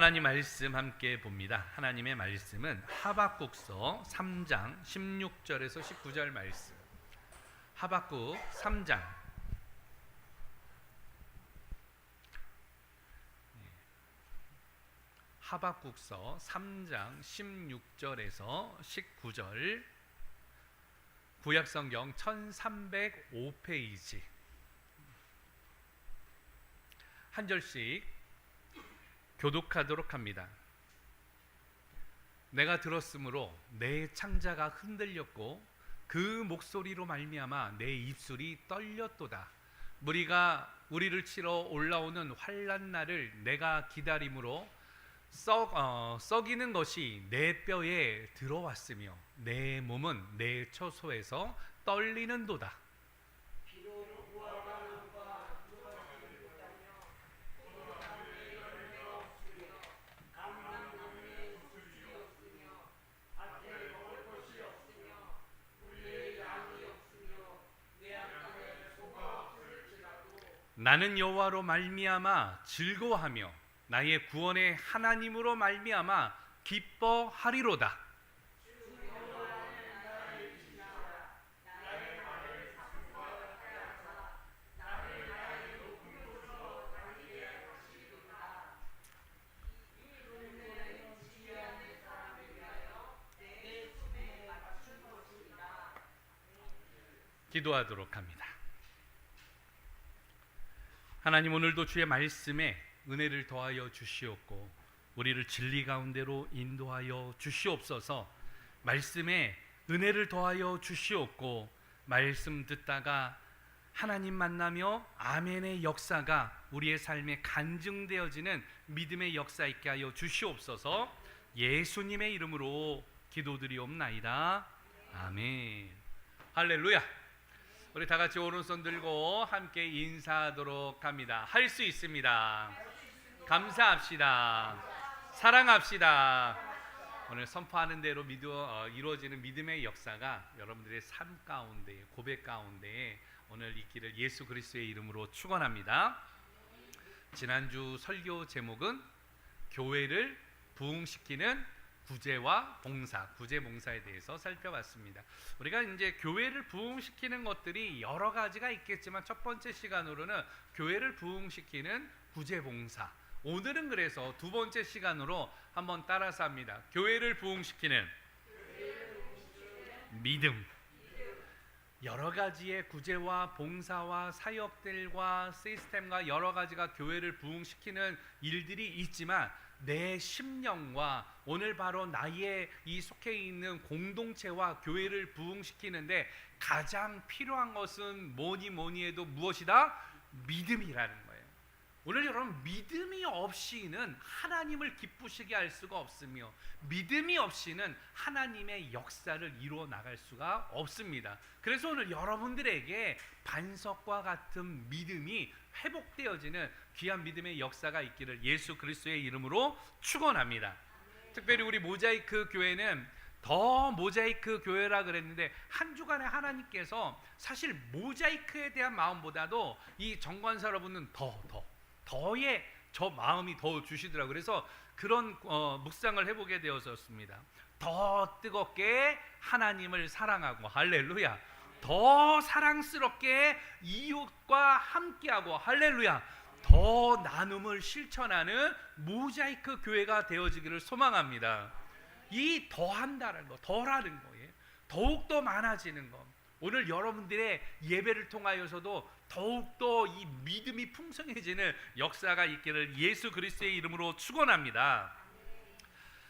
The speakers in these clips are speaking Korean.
하나님 말씀 함께 봅니다. 하나님의 말씀은 하박국서 3장 16절에서 19절 말씀. 하박국 3장 하박국서 3장 16절에서 19절, 구약성경 1305페이지. 한 절씩 교독하도록 합니다. 내가 들었으므로 내 창자가 흔들렸고 그 목소리로 말미암아 내 입술이 떨렸도다. 무리가 우리를 치러 올라오는 환난 날을 내가 기다림으로 썩이는 것이 내 뼈에 들어왔으며 내 몸은 내 처소에서 떨리는도다. 나는 여호와로 말미암아 즐거워하며 나의 구원의 하나님으로 말미암아 기뻐하리로다. 기도하도록 합니다. 하나님, 오늘도 주의 말씀에 은혜를 더하여 주시옵고 우리를 진리 가운데로 인도하여 주시옵소서. 말씀에 은혜를 더하여 주시옵고 말씀 듣다가 하나님 만나며 아멘의 역사가 우리의 삶에 간증되어지는 믿음의 역사 있게 하여 주시옵소서. 예수님의 이름으로 기도드리옵나이다. 아멘. 할렐루야. 우리 다 같이 오른손 들고 함께 인사하도록 합니다. 할 수 있습니다. 감사합시다. 사랑합시다. 오늘 선포하는 대로 이루어지는 믿음의 역사가 여러분들의 삶 가운데, 고백 가운데 오늘 있기를 예수 그리스도의 이름으로 축원합니다. 지난주 설교 제목은 교회를 부흥시키는 구제와 봉사, 구제 봉사에 대해서 살펴봤습니다. 우리가 이제 교회를 부흥시키는 것들이 여러 가지가 있겠지만 첫 번째 시간으로는 교회를 부흥시키는 구제 봉사. 오늘은 그래서 두 번째 시간으로 한번 따라서 합니다. 교회를 부흥시키는 믿음. 여러 가지의 구제와 봉사와 사역들과 시스템과 여러 가지가 교회를 부흥시키는 일들이 있지만 내 심령과 오늘 바로 나의 이 속해 있는 공동체와 교회를 부흥시키는데 가장 필요한 것은 뭐니 해도 무엇이다? 믿음이라는 거예요. 오늘 여러분, 믿음이 없이는 하나님을 기쁘시게 할 수가 없으며 믿음이 없이는 하나님의 역사를 이루어 나갈 수가 없습니다. 그래서 오늘 여러분들에게 반석과 같은 믿음이 회복되어지는 귀한 믿음의 역사가 있기를 예수 그리스도의 이름으로 축원합니다. 특별히 우리 모자이크 교회는 더 모자이크 교회라 그랬는데 한 주간에 하나님께서 사실 모자이크에 대한 마음보다도 이 정관사 여러분은 더의 저 마음이 더 주시더라고요. 그래서 그런 묵상을 해보게 되었습니다. 더 뜨겁게 하나님을 사랑하고, 할렐루야, 더 사랑스럽게 이웃과 함께하고, 할렐루야, 더 나눔을 실천하는 모자이크 교회가 되어지기를 소망합니다. 이 더한다는 거, 더라는 거예요. 더욱더 많아지는 거. 오늘 여러분들의 예배를 통하여서도 더욱더 이 믿음이 풍성해지는 역사가 있기를 예수 그리스도의 이름으로 축원합니다.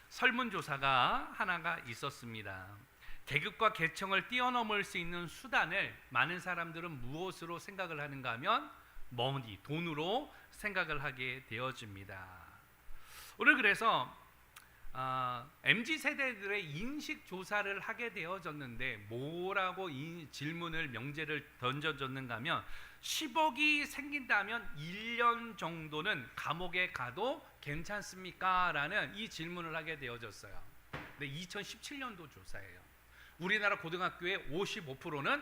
설문조사가 하나가 있었습니다. 계급과 계층을 뛰어넘을 수 있는 수단을 많은 사람들은 무엇으로 생각을 하는가 하면 머니, 돈으로 생각을 하게 되어집니다. 오늘 그래서 MZ세대들의 인식조사를 하게 되어졌는데 뭐라고 이 질문을 명제를 던져줬는가 하면 10억이 생긴다면 1년 정도는 감옥에 가도 괜찮습니까? 라는 이 질문을 하게 되어졌어요. 근데 2017년도 조사예요. 우리나라 고등학교의 55%는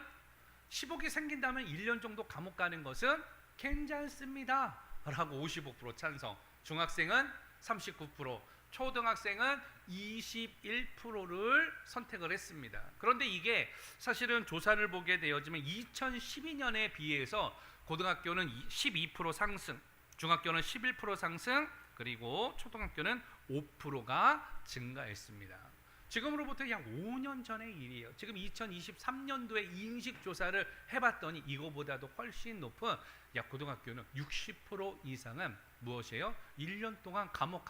10억이 생긴다면 1년 정도 감옥 가는 것은 괜찮습니다 라고 55% 찬성. 중학생은 39%, 초등학생은 21%를 선택을 했습니다. 그런데 이게 사실은 조사를 보게 되어지면 2012년에 비해서 고등학교는 12% 상승, 중학교는 11% 상승, 그리고 초등학교는 5%가 증가했습니다. 지금으로부터 약 5년 전의 일이에요. 지금 2023년도에 인식조사를 해봤더니 이거보다도 훨씬 높은 약 고등학교는 60% 이상은 무엇이에요? 1년 동안 감옥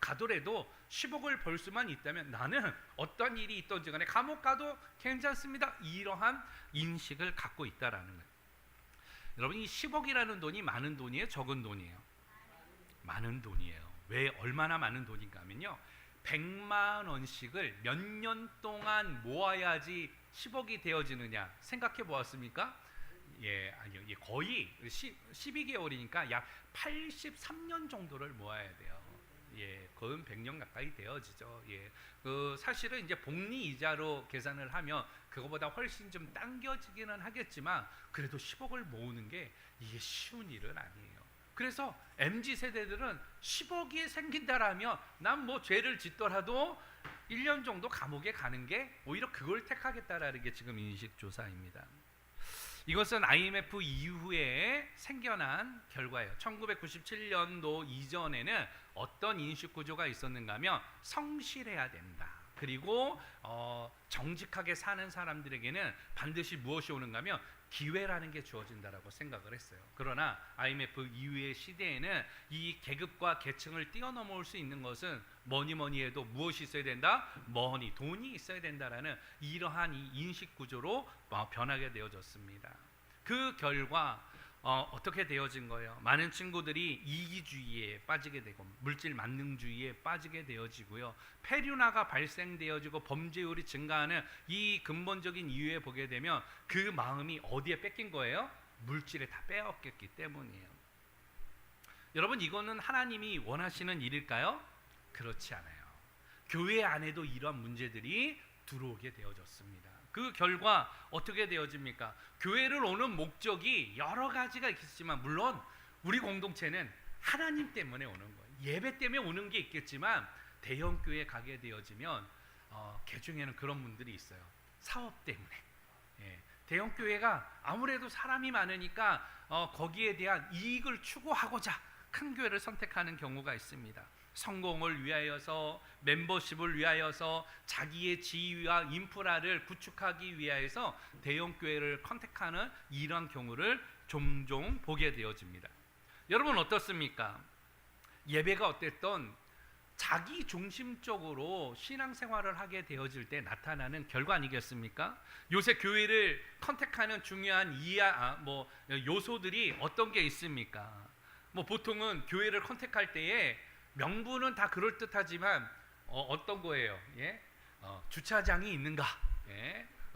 가더라도 10억을 벌 수만 있다면 나는 어떤 일이 있든지 간에 감옥 가도 괜찮습니다. 이러한 인식을 갖고 있다라는 거예요. 여러분, 이 10억이라는 돈이 많은 돈이에요? 적은 돈이에요? 많은 돈이에요. 왜 얼마나 많은 돈인가 하면요, 100만 원씩을 몇 년 동안 모아야지 10억이 되어지느냐 생각해 보았습니까? 아니요. 거의 12개월이니까 약 83년 정도를 모아야 돼요. 거의 100년 가까이 되어지죠. 그 사실은 이제 복리 이자로 계산을 하면 그거보다 훨씬 좀 당겨지기는 하겠지만 그래도 10억을 모으는 게 이게 쉬운 일은 아니에요. 그래서 MZ 세대들은 10억이 생긴다라면 난 뭐 죄를 짓더라도 1년 정도 감옥에 가는 게 오히려 그걸 택하겠다라는 게 지금 인식조사입니다. 이것은 IMF 이후에 생겨난 결과예요. 1997년도 이전에는 어떤 인식구조가 있었는가 하면 성실해야 된다. 그리고 정직하게 사는 사람들에게는 반드시 무엇이 오는가 하면 기회라는 게 주어진다라고 생각을 했어요. 그러나 IMF 이후의 시대에는 이 계급과 계층을 뛰어넘을 수 있는 것은 뭐니 해도 무엇이 있어야 된다? 돈이 있어야 된다라는 이러한 이 인식 구조로 변하게 되어졌습니다. 그 결과 어떻게 되어진 거예요? 많은 친구들이 이기주의에 빠지게 되고 물질 만능주의에 빠지게 되어지고요. 폐륜화가 발생되어지고 범죄율이 증가하는 이 근본적인 이유에 보게 되면 그 마음이 어디에 뺏긴 거예요? 물질에 다 빼앗겼기 때문이에요. 여러분, 이거는 하나님이 원하시는 일일까요? 그렇지 않아요. 교회 안에도 이러한 문제들이 들어오게 되어졌습니다. 그 결과 어떻게 되어집니까? 교회를 오는 목적이 여러 가지가 있겠지만 물론 우리 공동체는 하나님 때문에 오는 거예요. 예배 때문에 오는 게 있겠지만 대형 교회 가게 되어지면 그 중에는 그런 분들이 있어요. 사업 때문에. 대형 교회가 아무래도 사람이 많으니까 거기에 대한 이익을 추구하고자 큰 교회를 선택하는 경우가 있습니다. 성공을 위하여서, 멤버십을 위하여서, 자기의 지위와 인프라를 구축하기 위하여서 대형 교회를 컨택하는 이런 경우를 종종 보게 되어집니다. 여러분 어떻습니까? 예배가 어땠던 자기 중심적으로 신앙생활을 하게 되어질 때 나타나는 결과 아니겠습니까? 요새 교회를 컨택하는 중요한 요소들이 어떤 게 있습니까? 보통은 교회를 컨택할 때에 명분은 다 그럴듯하지만 어떤 거예요? 주차장이 있는가?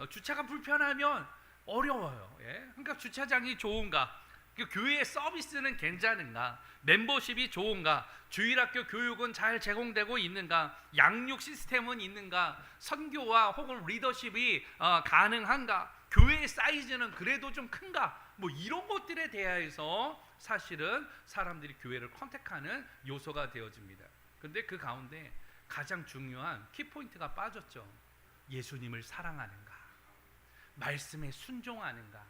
주차가 불편하면 어려워요. 그러니까 주차장이 좋은가? 교회의 서비스는 괜찮은가? 멤버십이 좋은가? 주일학교 교육은 잘 제공되고 있는가? 양육 시스템은 있는가? 선교와 혹은 리더십이 가능한가? 교회의 사이즈는 그래도 좀 큰가? 이런 것들에 대해서 사실은 사람들이 교회를 컨택하는 요소가 되어집니다. 그런데 그 가운데 가장 중요한 키포인트가 빠졌죠. 예수님을 사랑하는가? 말씀에 순종하는가?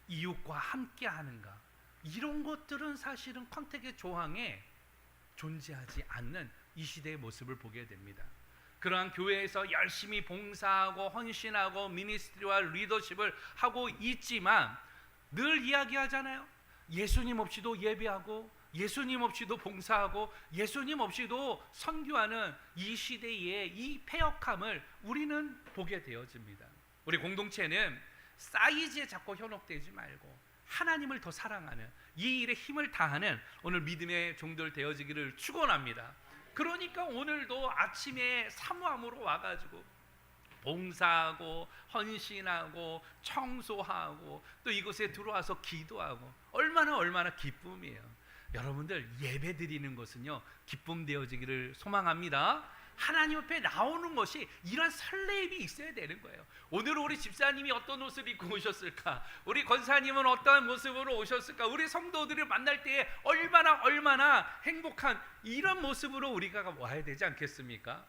이웃과 함께 하는가? 이런 것들은 사실은 컨택의 조항에 존재하지 않는 이 시대의 모습을 보게 됩니다. 그러한 교회에서 열심히 봉사하고 헌신하고 미니스트리와 리더십을 하고 있지만 늘 이야기하잖아요. 예수님 없이도 예배하고 예수님 없이도 봉사하고 예수님 없이도 선교하는 이 시대의 이 패역함을 우리는 보게 되어집니다. 우리 공동체는 사이즈에 자꾸 현혹되지 말고 하나님을 더 사랑하는 이 일에 힘을 다하는 오늘 믿음의 종들 되어지기를 축원합니다. 그러니까 오늘도 아침에 사모함으로 와가지고 봉사하고 헌신하고 청소하고 또 이곳에 들어와서 기도하고 얼마나 기쁨이에요. 여러분들 예배 드리는 것은요 기쁨 되어지기를 소망합니다. 하나님 앞에 나오는 것이 이런 설레임이 있어야 되는 거예요. 오늘 우리 집사님이 어떤 옷을 입고 오셨을까? 우리 권사님은 어떤 모습으로 오셨을까? 우리 성도들을 만날 때에 얼마나 행복한 이런 모습으로 우리가 와야 되지 않겠습니까?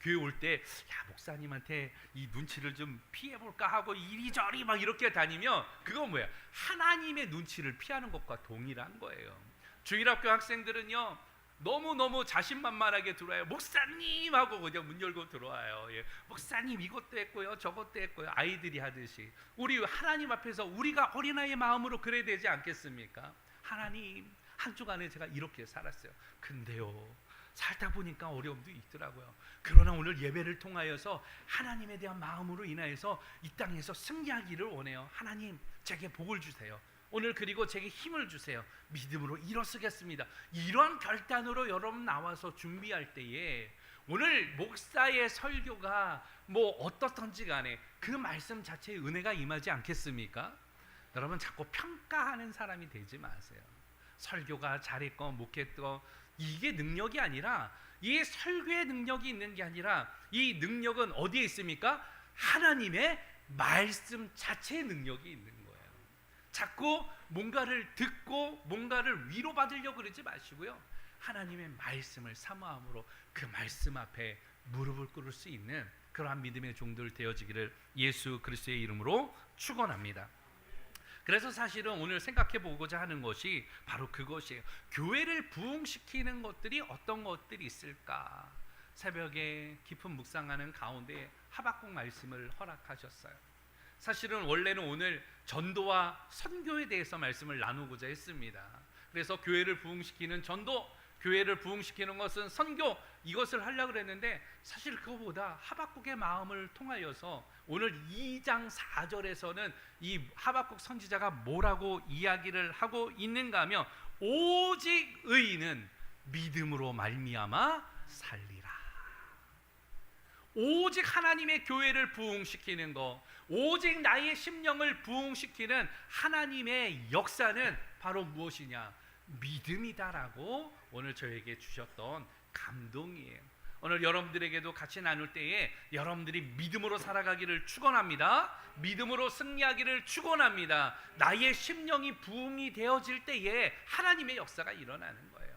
교회 올 때 야, 목사님한테 이 눈치를 좀 피해볼까 하고 이리저리 막 이렇게 다니면 그건 뭐야? 하나님의 눈치를 피하는 것과 동일한 거예요. 주일학교 학생들은요 너무 자신만만하게 들어와요. 목사님 하고 그냥 문 열고 들어와요. 예. 목사님 이것도 했고요 저것도 했고요. 아이들이 하듯이 우리 하나님 앞에서 우리가 어린아이의 마음으로 그래야 되지 않겠습니까? 하나님 한 주간에 제가 이렇게 살았어요. 근데요 살다 보니까 어려움도 있더라고요. 그러나 오늘 예배를 통하여서 하나님에 대한 마음으로 인하여서 이 땅에서 승리하기를 원해요. 하나님 제게 복을 주세요. 오늘 그리고 제게 힘을 주세요. 믿음으로 일어서겠습니다. 이런 결단으로 여러분 나와서 준비할 때에 오늘 목사의 설교가 뭐 어떻든지 간에 그 말씀 자체에 은혜가 임하지 않겠습니까? 여러분 자꾸 평가하는 사람이 되지 마세요. 설교가 잘했건 못했건 이게 능력이 아니라 이 설교의 능력이 있는 게 아니라 이 능력은 어디에 있습니까? 하나님의 말씀 자체의 능력이 있는 거예요. 자꾸 뭔가를 듣고 뭔가를 위로받으려고 그러지 마시고요. 하나님의 말씀을 사모함으로 그 말씀 앞에 무릎을 꿇을 수 있는 그러한 믿음의 종들 되어지기를 예수 그리스도의 이름으로 축원합니다. 그래서 사실은 오늘 생각해 보고자 하는 것이 바로 그것이에요. 교회를 부흥시키는 것들이 어떤 것들이 있을까? 새벽에 깊은 묵상하는 가운데 하박국 말씀을 허락하셨어요. 사실은 원래는 오늘 전도와 선교에 대해서 말씀을 나누고자 했습니다. 그래서 교회를 부흥시키는 전도, 교회를 부흥시키는 것은 선교, 이것을 하려고 그랬는데 사실 그거보다 하박국의 마음을 통하여서 오늘 2장 4절에서는 이 하박국 선지자가 뭐라고 이야기를 하고 있는가 하면 오직 의인은 믿음으로 말미암아 살리라. 오직 하나님의 교회를 부흥시키는 것, 오직 나의 심령을 부흥시키는 하나님의 역사는 바로 무엇이냐? 믿음이다라고 오늘 저에게 주셨던 감동이에요. 오늘 여러분들에게도 같이 나눌 때에 여러분들이 믿음으로 살아가기를 축원합니다. 믿음으로 승리하기를 축원합니다. 나의 심령이 부흥이 되어질 때에 하나님의 역사가 일어나는 거예요.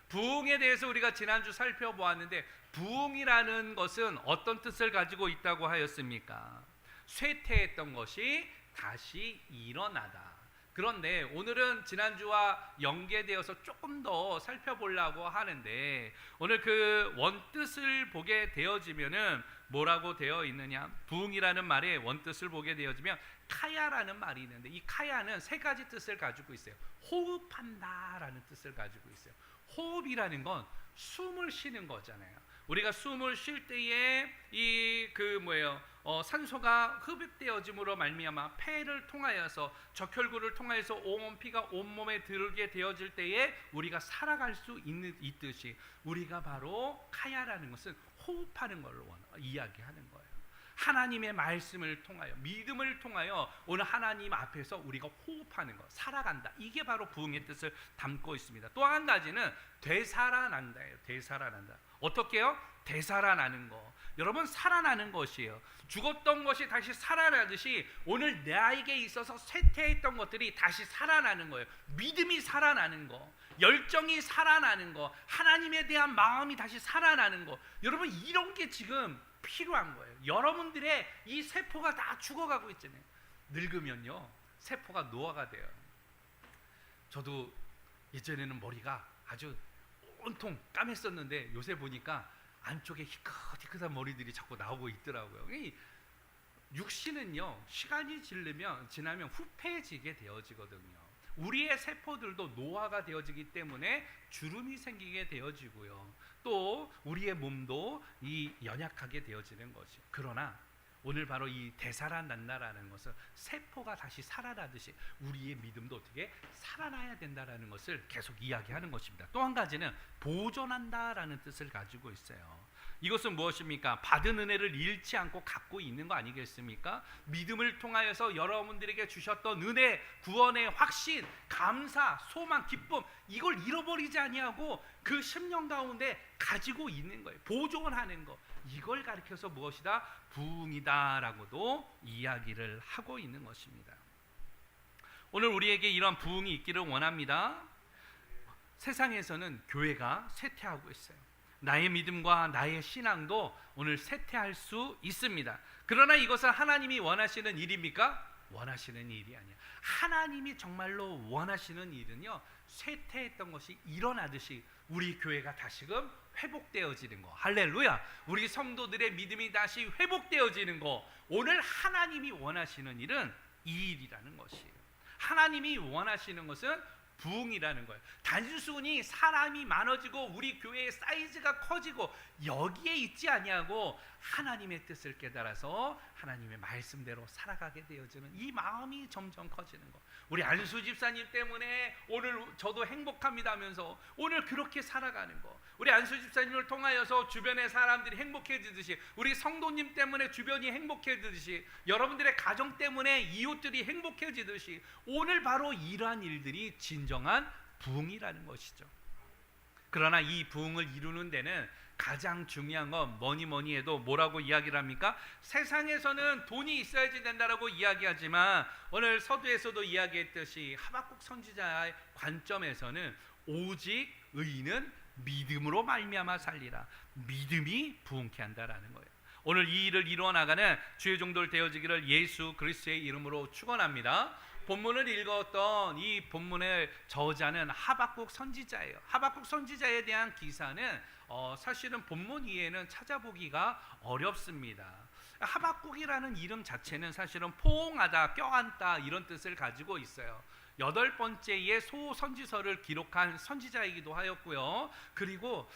부흥에 대해서 우리가 지난주 살펴보았는데 부흥이라는 것은 어떤 뜻을 가지고 있다고 하였습니까? 쇠퇴했던 것이 다시 일어나다. 그런데 오늘은 지난주와 연계되어서 조금 더 살펴보려고 하는데 오늘 그 원뜻을 보게 되어지면은 뭐라고 되어 있느냐? 부흥이라는 말의 원뜻을 보게 되어지면 카야라는 말이 있는데 이 카야는 세 가지 뜻을 가지고 있어요. 호흡한다라는 뜻을 가지고 있어요. 호흡이라는 건 숨을 쉬는 거잖아요. 우리가 숨을 쉴 때에 산소가 흡입되어짐으로 말미암아 폐를 통하여서 적혈구를 통하여서 온 피가 온몸에 들게 되어질 때에 우리가 살아갈 수 있듯이 우리가 바로 카야라는 것은 호흡하는 걸 이야기하는 거예요. 하나님의 말씀을 통하여 믿음을 통하여 오늘 하나님 앞에서 우리가 호흡하는 것, 살아간다. 이게 바로 부흥의 뜻을 담고 있습니다. 또 한 가지는 되살아난다예요. 되살아난다. 어떻게요? 되살아나는 거. 여러분 살아나는 것이에요. 죽었던 것이 다시 살아나듯이 오늘 나에게 있어서 쇠퇴했던 것들이 다시 살아나는 거예요. 믿음이 살아나는 거, 열정이 살아나는 거, 하나님에 대한 마음이 다시 살아나는 거. 여러분 이런 게 지금 필요한 거예요. 여러분들의 이 세포가 다 죽어가고 있잖아요. 늙으면요 세포가 노화가 돼요. 저도 예전에는 머리가 아주 온통 까맸었는데 요새 보니까 안쪽에 희끗희끗한 머리들이 자꾸 나오고 있더라고요. 육신은요 시간이 지나면 후패해지게 되어지거든요. 우리의 세포들도 노화가 되어지기 때문에 주름이 생기게 되어지고요. 또 우리의 몸도 이 연약하게 되어지는 것이요. 그러나 오늘 바로 이 되살아난다라는 것은 세포가 다시 살아나듯이 우리의 믿음도 어떻게 살아나야 된다라는 것을 계속 이야기하는 것입니다. 또 한 가지는 보존한다라는 뜻을 가지고 있어요. 이것은 무엇입니까? 받은 은혜를 잃지 않고 갖고 있는 거 아니겠습니까? 믿음을 통하여서 여러분들에게 주셨던 은혜, 구원의 확신, 감사, 소망, 기쁨 이걸 잃어버리지 아니하고 그 심령 가운데 가지고 있는 거예요. 보존하는 거. 이걸 가리켜서 무엇이다? 부흥이다라고도 이야기를 하고 있는 것입니다. 오늘 우리에게 이런 부흥이 있기를 원합니다. 세상에서는 교회가 쇠퇴하고 있어요. 나의 믿음과 나의 신앙도 오늘 쇠퇴할 수 있습니다. 그러나 이것은 하나님이 원하시는 일입니까? 원하시는 일이 아니야. 하나님이 정말로 원하시는 일은요, 쇠퇴했던 것이 일어나듯이 우리 교회가 다시금 회복되어지는 거. 할렐루야. 우리 성도들의 믿음이 다시 회복되어지는 거. 오늘 하나님이 원하시는 일은 이 일이라는 것이에요. 하나님이 원하시는 것은 부흥이라는 거예요. 단순히 사람이 많아지고 우리 교회의 사이즈가 커지고 여기에 있지 아니하고 하나님의 뜻을 깨달아서 하나님의 말씀대로 살아가게 되어지는 이 마음이 점점 커지는 거. 우리 안수 집사님 때문에 오늘 저도 행복합니다 하면서 오늘 그렇게 살아가는 거. 우리 안수 집사님을 통하여서 주변의 사람들이 행복해지듯이, 우리 성도님 때문에 주변이 행복해지듯이, 여러분들의 가정 때문에 이웃들이 행복해지듯이, 오늘 바로 이러한 일들이 진정한 부흥이라는 것이죠. 그러나 이 부흥을 이루는 데는 가장 중요한 건 뭐니 해도 뭐라고 이야기를 합니까? 세상에서는 돈이 있어야지 된다라고 이야기하지만 오늘 서두에서도 이야기했듯이 하박국 선지자의 관점에서는 오직 의인은 믿음으로 말미암아 살리라. 믿음이 부흥케 한다라는 거예요. 오늘 이 일을 이루어 나가는 주의 종들 되어지기를 예수 그리스도의 이름으로 축원합니다. 본문을 읽었던 이 본문의 저자는 하박국 선지자예요. 하박국 선지자에 대한 기사는 사실은 본문 이해는 찾아보기가 어렵습니다. 하박국이라는 이름 자체는 사실은 포옹하다, 껴안다 이런 뜻을 가지고 있어요. 8번째의 소선지서를 기록한 선지자이기도 하였고요. 그리고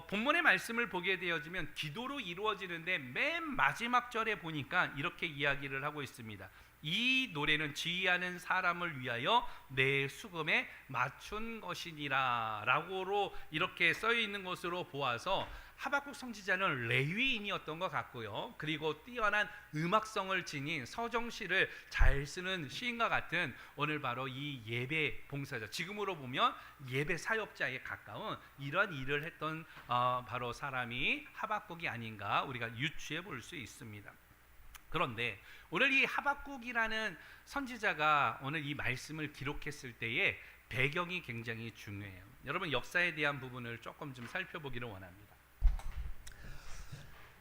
본문의 말씀을 보게 되어지면 기도로 이루어지는데 맨 마지막 절에 보니까 이렇게 이야기를 하고 있습니다. 이 노래는 지휘하는 사람을 위하여 내 수금에 맞춘 것이니라 라고로 이렇게 써 있는 것으로 보아서 하박국 선지자는 레위인이었던 것 같고요. 그리고 뛰어난 음악성을 지닌 서정시를 잘 쓰는 시인과 같은 오늘 바로 이 예배 봉사자, 지금으로 보면 예배 사역자에 가까운 이런 일을 했던 바로 사람이 하박국이 아닌가 우리가 유추해 볼 수 있습니다. 그런데 오늘 이 하박국이라는 선지자가 오늘 이 말씀을 기록했을 때의 배경이 굉장히 중요해요. 여러분 역사에 대한 부분을 조금 좀 살펴보기를 원합니다.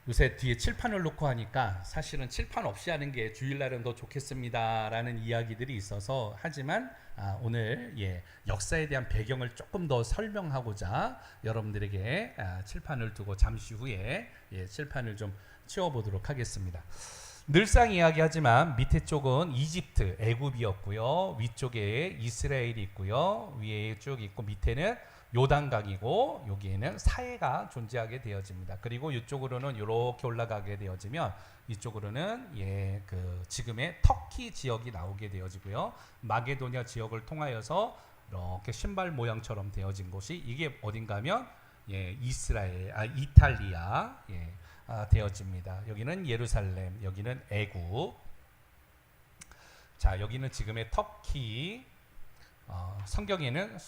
요새 뒤에 칠판을 놓고 하니까 사실은 칠판 없이 하는 게 주일날은 더 좋겠습니다라는 이야기들이 있어서 하지만 오늘 역사에 대한 배경을 조금 더 설명하고자 여러분들에게 칠판을 두고 잠시 후에 칠판을 좀 치워보도록 하겠습니다. 늘상 이야기하지만 밑에 쪽은 이집트, 애굽이었고요. 위쪽에 이스라엘이 있고요. 위에 쭉 있고 밑에는 요단강이고 여기에는 사해가 존재하게 되어집니다. 그리고 이쪽으로는 이렇게 올라가게 되어지면 이쪽으로는 그 지금의 터키 지역이 나오게 되어지고요. 마게도냐 지역을 통하여서 이렇게 신발 모양처럼 되어진 곳이 이게 어딘가면 이탈리아 되어집니다. 여기는 예루살렘, 여기는 애굽. 자, 여기는 지금의 터키. 성경에는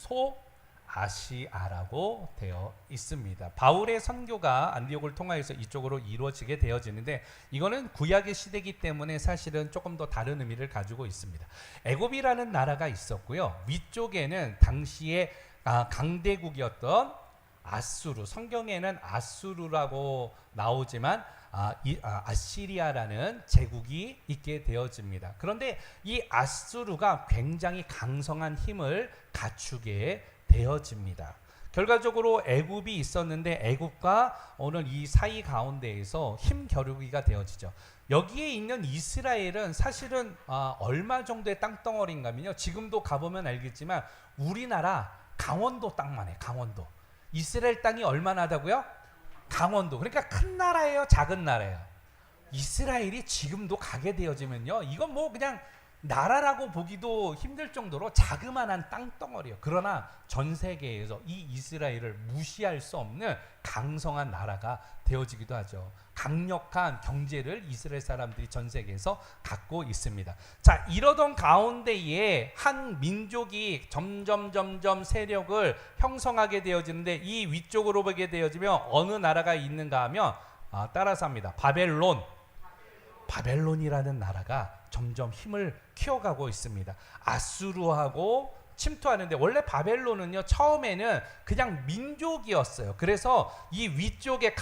소아시아라고 되어 있습니다. 바울의 선교가 안디옥을 통하여서 이쪽으로 이루어지게 되어지는데 이거는 구약의 시대이기 때문에 사실은 조금 더 다른 의미를 가지고 있습니다. 애굽이라는 나라가 있었고요. 위쪽에는 당시에 강대국이었던 아수르, 성경에는 아수르라고 나오지만 아시리아라는 제국이 있게 되어집니다. 그런데 이 아수르가 굉장히 강성한 힘을 갖추게 되어집니다. 결과적으로 애굽이 있었는데 애굽과 오늘 이 사이 가운데에서 힘겨루기가 되어지죠. 여기에 있는 이스라엘은 사실은 얼마 정도의 땅덩어리인가면요, 지금도 가보면 알겠지만 우리나라 강원도 땅만 해. 강원도. 이스라엘 땅이 얼마나 하다고요? 강원도. 그러니까 큰 나라예요, 작은 나라예요? 이스라엘이 지금도 가게 되어지면요, 이건 뭐 그냥 나라라고 보기도 힘들 정도로 자그마한 땅덩어리예요. 그러나 전 세계에서 이 이스라엘을 무시할 수 없는 강성한 나라가 되어지기도 하죠. 강력한 경제를 이스라엘 사람들이 전 세계에서 갖고 있습니다. 자, 이러던 가운데에 한 민족이 점점 세력을 형성하게 되어지는데, 이 위쪽으로 보게 되어지면 어느 나라가 있는가 하면 따라서 합니다. 바벨론이라는 나라가 점점 힘을 키워가고 있습니다. 아수르하고 침투하는데, 원래 바벨론은요 처음에는 그냥 민족이었어요. 그래서 이 위쪽에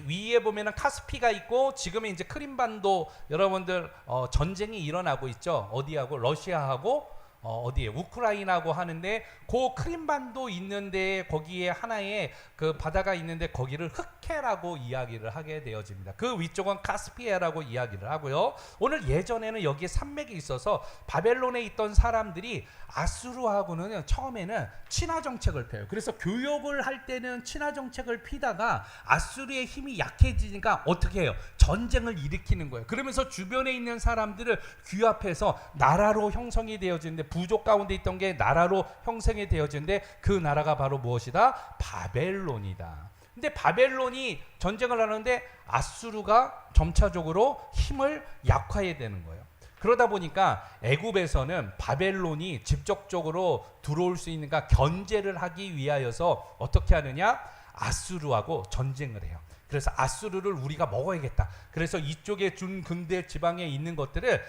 위에 보면은 카스피가 있고, 지금은 이제 크림반도 여러분들 전쟁이 일어나고 있죠. 어디하고? 러시아하고 어디에? 우크라이나하고 하는데, 그 크림반도 있는데 거기에 하나의 그 바다가 있는데 거기를 흑해라고 이야기를 하게 되어집니다. 그 위쪽은 카스피아라고 이야기를 하고요. 오늘 예전에는 여기에 산맥이 있어서 바벨론에 있던 사람들이 아수르하고는 처음에는 친화 정책을 펴요. 그래서 교역을 할 때는 친화 정책을 피다가 아수르의 힘이 약해지니까 어떻게 해요? 전쟁을 일으키는 거예요. 그러면서 주변에 있는 사람들을 규합해서 나라로 형성이 되어지는데, 부족 가운데 있던 게 나라로 형성이 되어지는데, 그 나라가 바로 무엇이다? 바벨론이다. 근데 바벨론이 전쟁을 하는데 아수르가 점차적으로 힘을 약화해야 되는 거예요. 그러다 보니까 애굽에서는 바벨론이 직접적으로 들어올 수 있는가 견제를 하기 위하여서 어떻게 하느냐? 아수르하고 전쟁을 해요. 그래서 아수르를 우리가 먹어야겠다. 그래서 이쪽에 중근대 지방에 있는 것들을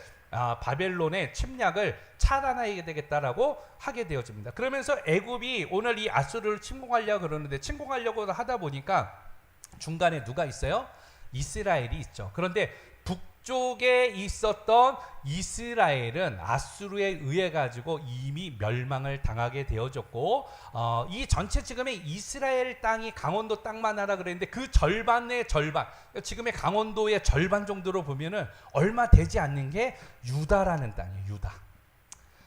바벨론의 침략을 차단해야 되겠다라고 하게 되어집니다. 그러면서 애굽이 오늘 이 아수르를 침공하려고 그러는데, 침공하려고 하다 보니까 중간에 누가 있어요? 이스라엘이 있죠. 그런데 북쪽에 있었던 이스라엘은 아수르에 의해 가지고 이미 멸망을 당하게 되어졌고, 이 전체 지금의 이스라엘 땅이 강원도 땅만 하라 그랬는데 그 절반의 절반, 지금의 강원도의 절반 정도로 보면은 얼마 되지 않는 게 유다라는 땅이에요. 유다.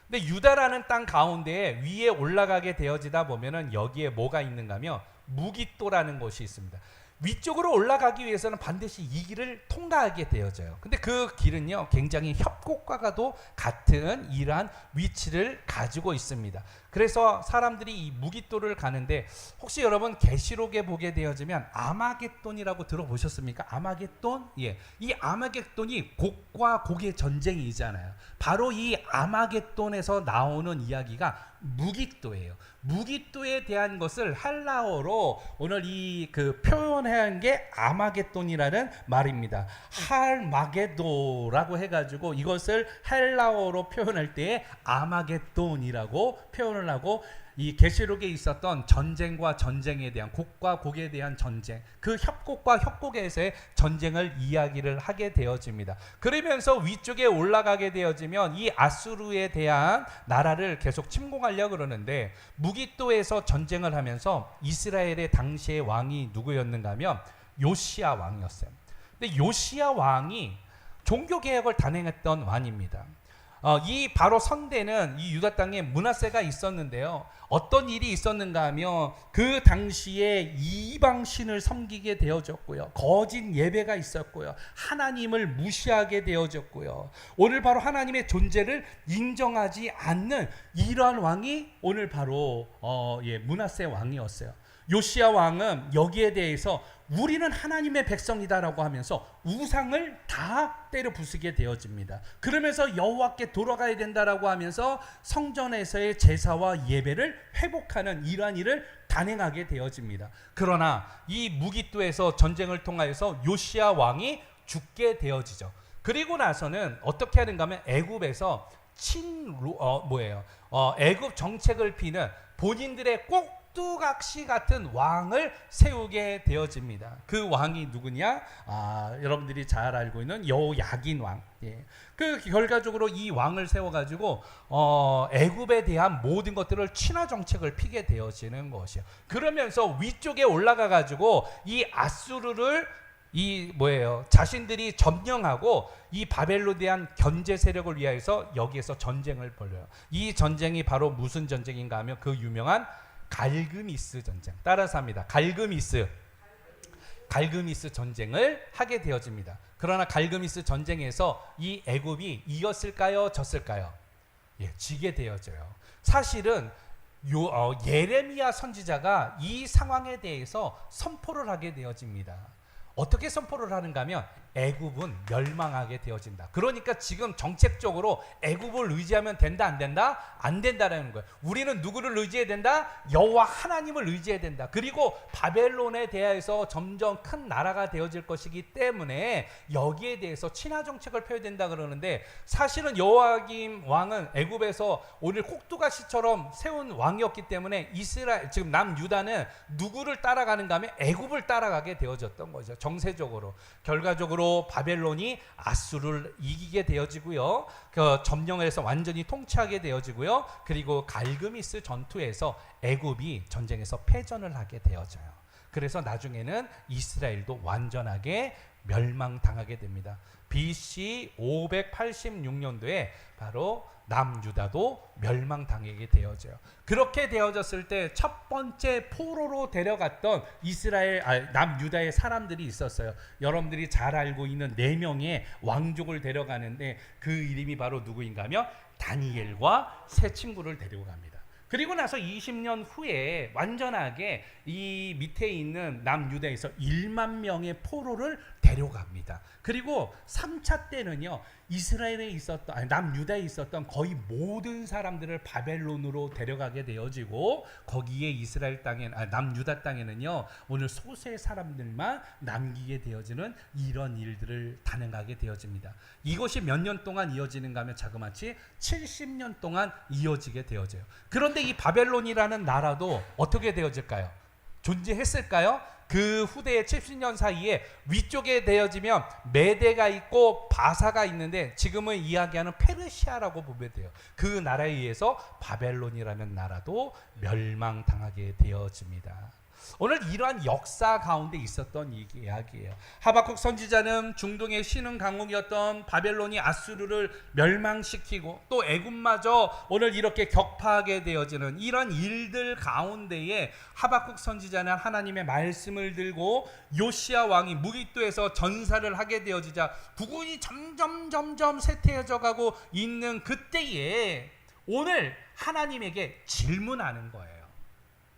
근데 유다라는 땅 가운데에 위에 올라가게 되어지다 보면은 여기에 뭐가 있는가면 무깃도라는 곳이 있습니다. 위쪽으로 올라가기 위해서는 반드시 이 길을 통과하게 되어져요. 근데 그 길은요 굉장히 협곡과도 같은 이러한 위치를 가지고 있습니다. 그래서 사람들이 이 무깃도를 가는데, 혹시 여러분 계시록에 보게 되어지면 아마겟돈이라고 들어보셨습니까? 아마겟돈? 예, 이 아마겟돈이 곡과 곡의 전쟁이잖아요. 바로 이 아마겟돈에서 나오는 이야기가 무깃도예요. 무깃도에 대한 것을 헬라어로 오늘 이 그 표현한 게 아마겟돈이라는 말입니다. 할마게도라고 해가지고 이것을 헬라어로 표현할 때 아마겟돈이라고 표현을 하고, 이 계시록에 있었던 전쟁과 전쟁에 대한, 곡과 곡에 대한 전쟁, 그 협곡과 협곡에서의 전쟁을 이야기를 하게 되어집니다. 그러면서 위쪽에 올라가게 되어지면 이 아수르에 대한 나라를 계속 침공하려고 그러는데, 무깃도에서 전쟁을 하면서 이스라엘의 당시의 왕이 누구였는가 하면 요시야 왕이었어요. 근데 요시야 왕이 종교개혁을 단행했던 왕입니다. 이 바로 선대는 이 유다 땅에 므낫세가 있었는데요. 어떤 일이 있었는가 하면 그 당시에 이방신을 섬기게 되어졌고요. 거짓 예배가 있었고요. 하나님을 무시하게 되어졌고요. 오늘 바로 하나님의 존재를 인정하지 않는 이러한 왕이 오늘 바로 므낫세 왕이었어요. 요시야 왕은 여기에 대해서 우리는 하나님의 백성이다라고 하면서 우상을 다 때려 부수게 되어집니다. 그러면서 여호와께 돌아가야 된다라고 하면서 성전에서의 제사와 예배를 회복하는 이러한 일을 단행하게 되어집니다. 그러나 이 무깃도에서 전쟁을 통하여서 요시야 왕이 죽게 되어지죠. 그리고 나서는 어떻게 하는가 하면 애굽에서 애굽 정책을 피는 본인들의 꼭두각시 같은 왕을 세우게 되어집니다. 그 왕이 누구냐? 여러분들이 잘 알고 있는 여호야긴 왕. 예. 그 결과적으로 이 왕을 세워가지고 애굽에 대한 모든 것들을 친화 정책을 피게 되어지는 것이요. 그러면서 위쪽에 올라가가지고 이 아수르를 자신들이 점령하고 이 바벨론에 대한 견제 세력을 위하여서 여기에서 전쟁을 벌여요. 이 전쟁이 바로 무슨 전쟁인가 하면 그 유명한 갈그미스 전쟁. 따라서 합니다. 갈그미스 전쟁을 하게 되어집니다. 그러나 갈그미스 전쟁에서 이 애굽이 이겼을까요? 졌을까요? 예, 지게 되어져요. 사실은 예레미야 선지자가 이 상황에 대해서 선포를 하게 되어집니다. 어떻게 선포를 하는가 하면 애굽은 멸망하게 되어진다. 그러니까 지금 정책적으로 애굽을 의지하면 된다 안 된다? 안 된다라는 거예요. 우리는 누구를 의지해야 된다? 여호와 하나님을 의지해야 된다. 그리고 바벨론에 대해서 점점 큰 나라가 되어질 것이기 때문에 여기에 대해서 친화 정책을 펴야 된다 그러는데, 사실은 여호야김 왕은 애굽에서 오늘 꼭두가시처럼 세운 왕이었기 때문에 이스라엘, 지금 남유다는 누구를 따라가는가 하면 애굽을 따라가게 되어졌던 거죠. 정세적으로. 결과적으로 바벨론이 아수르를 이기게 되어지고요. 그 점령해서 완전히 통치하게 되어지고요. 그리고 갈그미스 전투에서 애굽이 전쟁에서 패전을 하게 되어져요. 그래서 나중에는 이스라엘도 완전하게 멸망당하게 됩니다. BC 586년도에 바로 남유다도 멸망당하게 되어져요. 그렇게 되어졌을 때 첫 번째 포로로 데려갔던 남유다의 사람들이 있었어요. 여러분들이 잘 알고 있는 4명의 왕족을 데려가는데 그 이름이 바로 누구인가 하면 다니엘과 세 친구를 데리고 갑니다. 그리고 나서 20년 후에 완전하게 이 밑에 있는 남유다에서 1만 명의 포로를 데려갑니다. 그리고 3차 때는요, 이스라엘에 있었던, 남유다에 있었던 거의 모든 사람들을 바벨론으로 데려가게 되어지고, 거기에 이스라엘 땅에, 남유다 땅에는요, 오늘 소수의 사람들만 남기게 되어지는 이런 일들을 단행하게 되어집니다. 이것이 몇 년 동안 이어지는가 하면 자그마치 70년 동안 이어지게 되어져요. 그런데 이 바벨론이라는 나라도 어떻게 되어질까요? 존재했을까요? 그 후대의 70년 사이에 위쪽에 되어지면 메대가 있고 바사가 있는데, 지금은 이야기하는 페르시아라고 보면 돼요. 그 나라에 의해서 바벨론이라는 나라도 멸망당하게 되어집니다. 오늘 이러한 역사 가운데 있었던 이야기예요. 하박국 선지자는 중동의 신흥 강국이었던 바벨론이 아수르를 멸망시키고 또 애굽마저 오늘 이렇게 격파하게 되어지는 이런 일들 가운데에 하박국 선지자는 하나님의 말씀을 들고 요시야 왕이 무기또에서 전사를 하게 되어지자 부군이 점점 쇠퇴해져 가고 있는 그때에 오늘 하나님에게 질문하는 거예요.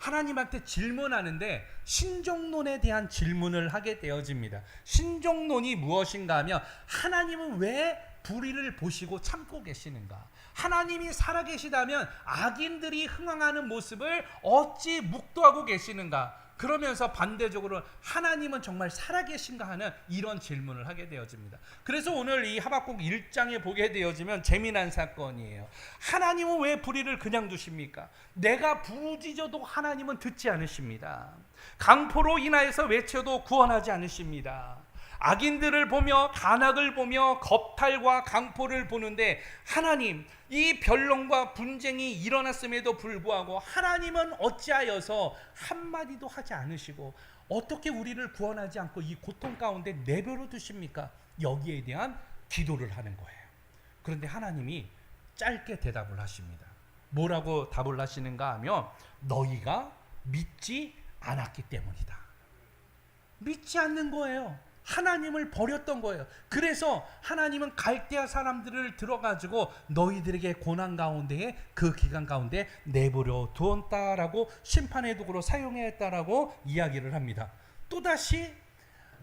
하나님한테 질문하는데 신종론에 대한 질문을 하게 되어집니다. 신종론이 무엇인가 하면, 하나님은 왜 불의를 보시고 참고 계시는가? 하나님이 살아계시다면 악인들이 흥황하는 모습을 어찌 묵도하고 계시는가? 그러면서 반대적으로 하나님은 정말 살아계신가 하는 이런 질문을 하게 되어집니다. 그래서 오늘 이 하박국 1장에 보게 되어지면 재미난 사건이에요. 하나님은 왜 불의를 그냥 두십니까? 내가 부르짖어도 하나님은 듣지 않으십니다. 강포로 인하여서 외쳐도 구원하지 않으십니다. 악인들을 보며 간악을 보며 겁탈과 강포를 보는데, 하나님, 이 변론과 분쟁이 일어났음에도 불구하고 하나님은 어찌하여서 한마디도 하지 않으시고 어떻게 우리를 구원하지 않고 이 고통 가운데 내버려 두십니까? 여기에 대한 기도를 하는 거예요. 그런데 하나님이 짧게 대답을 하십니다. 뭐라고 답을 하시는가 하면, 너희가 믿지 않았기 때문이다. 믿지 않는 거예요. 하나님을 버렸던 거예요. 그래서 하나님은 갈대아 사람들을 들어가지고 너희들에게 고난 가운데에 그 기간 가운데 내버려 두었다라고, 심판의 도구로 사용했다라고 이야기를 합니다. 또다시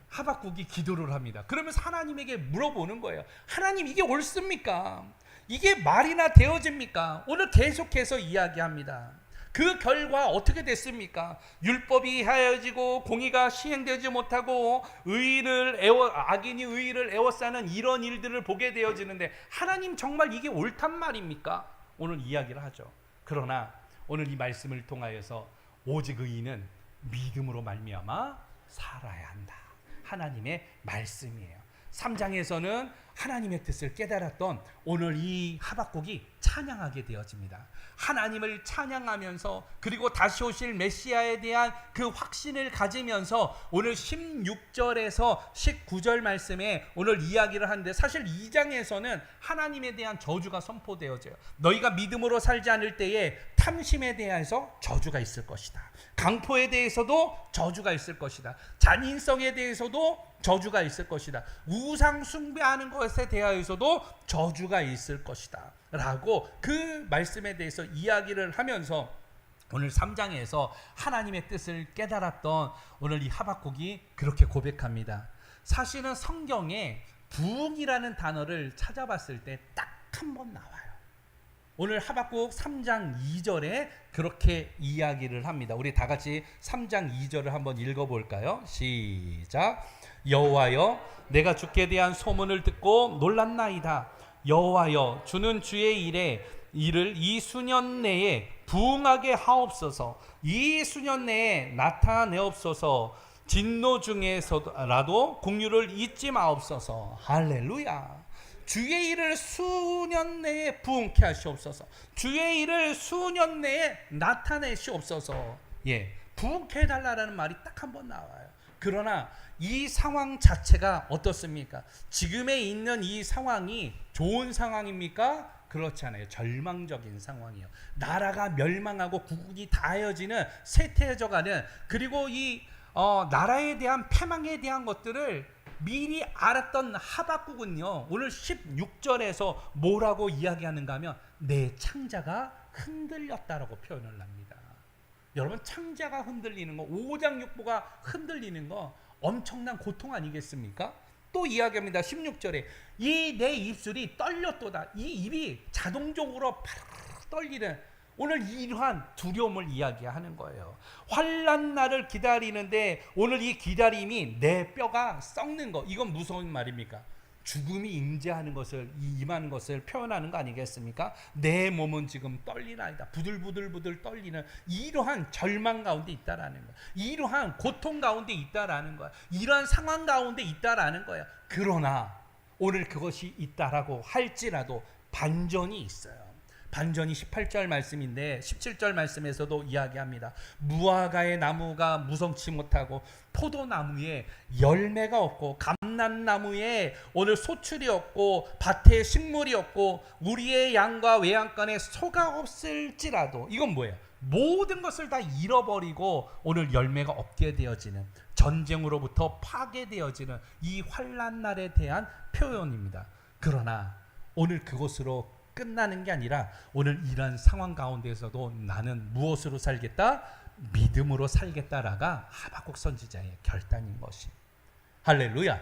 하박국이 기도를 합니다. 그러면서 하나님에게 물어보는 거예요. 하나님, 이게 옳습니까? 이게 말이나 되어집니까? 오늘 계속해서 이야기합니다. 그 결과 어떻게 됐습니까? 율법이 하여지고 공의가 시행되지 못하고 악인이 의의를 애워싸는 이런 일들을 보게 되어지는데, 하나님 정말 이게 옳단 말입니까? 오늘 이야기를 하죠. 그러나 오늘 이 말씀을 통하여서 오직 의인은 믿음으로 말미암아 살아야 한다. 하나님의 말씀이에요. 3장에서는 하나님의 뜻을 깨달았던 오늘 이 하박국이 찬양하게 되어집니다. 하나님을 찬양하면서, 그리고 다시 오실 메시아에 대한 그 확신을 가지면서 오늘 16절에서 19절 말씀에 오늘 이야기를 하는데, 사실 2장에서는 하나님에 대한 저주가 선포되어져요. 너희가 믿음으로 살지 않을 때에 탐심에 대해서 저주가 있을 것이다. 강포에 대해서도 저주가 있을 것이다. 잔인성에 대해서도 저주가 있을 것이다. 우상 숭배하는 것에 대하여서도 저주가 있을 것이다 라고 그 말씀에 대해서 이야기를 하면서 오늘 3장에서 하나님의 뜻을 깨달았던 오늘 이 하박국이 그렇게 고백합니다. 사실은 성경에 부흥이라는 단어를 찾아봤을 때 딱 한 번 나와요. 오늘 하박국 3장 2절에 그렇게 이야기를 합니다. 우리 다 같이 3장 2절을 한번 읽어볼까요? 시작. 여호와여, 내가 주께 대한 소문을 듣고 놀랐나이다. 여호와여, 주는 주의 일을 이 수년 내에 부응하게 하옵소서. 이 수년 내에 나타내옵소서. 진노 중에서라도 공유를 잊지 마옵소서. 할렐루야. 주의 일을 수년 내에 부응케 하시옵소서. 주의 일을 수년 내에 나타내시옵소서. 예, 부응케 해달라는 말이 딱 한 번 나와요. 그러나 이 상황 자체가 어떻습니까? 지금에 있는 이 상황이 좋은 상황입니까? 그렇지 않아요. 절망적인 상황이에요. 나라가 멸망하고 국국이 다해지는 쇠퇴해져가는, 그리고 이 나라에 대한 패망에 대한 것들을 미리 알았던 하박국은요, 오늘 16절에서 뭐라고 이야기하는가 하면 내 창자가 흔들렸다라고 표현을 합니다. 여러분, 창자가 흔들리는 거, 5장 6부가 흔들리는 거 엄청난 고통 아니겠습니까? 또 이야기합니다. 16절에 이 내 입술이 떨렸도다. 이 입이 자동적으로 파르르 떨리는, 오늘 이러한 두려움을 이야기하는 거예요. 환난 날을 기다리는데 오늘 이 기다림이 내 뼈가 썩는 거, 이건 무서운 말입니까? 죽음이 임재하는 것을, 임하는 것을 표현하는 거 아니겠습니까? 내 몸은 지금 떨리나이다. 부들부들 떨리는 이러한 절망 가운데 있다라는 거야. 이러한 고통 가운데 있다라는 거야. 이러한 상황 가운데 있다라는 거야. 그러나 오늘 그것이 있다라고 할지라도 반전이 있어요. 반전이 18절 말씀인데 17절 말씀에서도 이야기합니다. 무화과의 나무가 무성치 못하고 포도나무에 열매가 없고 감람나무에 오늘 소출이 없고 밭에 식물이 없고 우리의 양과 외양간에 소가 없을지라도, 이건 뭐예요? 모든 것을 다 잃어버리고 오늘 열매가 없게 되어지는, 전쟁으로부터 파괴되어지는 이 환난 날에 대한 표현입니다. 그러나 오늘 그것으로 끝나는 게 아니라 오늘 이러한 상황 가운데서도 나는 무엇으로 살겠다? 믿음으로 살겠다라가 하박국 선지자의 결단인 것이. 할렐루야.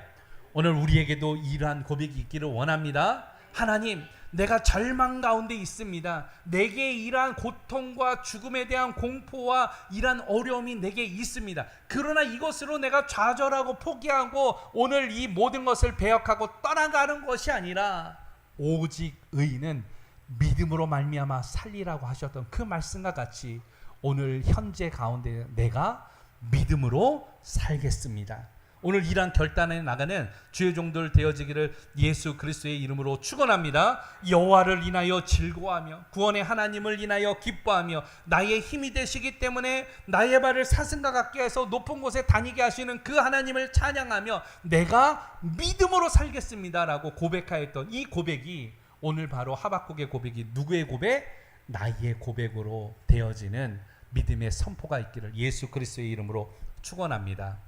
오늘 우리에게도 이러한 고백이 있기를 원합니다. 하나님, 내가 절망 가운데 있습니다. 내게 이러한 고통과 죽음에 대한 공포와 이러한 어려움이 내게 있습니다. 그러나 이것으로 내가 좌절하고 포기하고 오늘 이 모든 것을 배역하고 떠나가는 것이 아니라 오직 의인은 믿음으로 말미암아 살리라고 하셨던 그 말씀과 같이 오늘 현재 가운데 내가 믿음으로 살겠습니다. 오늘 이러한 결단에 나가는 주의 종들 되어지기를 예수 그리스도의 이름으로 축원합니다. 여호와를 인하여 즐거워하며 구원의 하나님을 인하여 기뻐하며 나의 힘이 되시기 때문에 나의 발을 사슴과 같게 해서 높은 곳에 다니게 하시는 그 하나님을 찬양하며 내가 믿음으로 살겠습니다라고 고백하였던 이 고백이 오늘 바로 하박국의 고백이 누구의 고백? 나의 고백으로 되어지는 믿음의 선포가 있기를 예수 그리스도의 이름으로 축원합니다.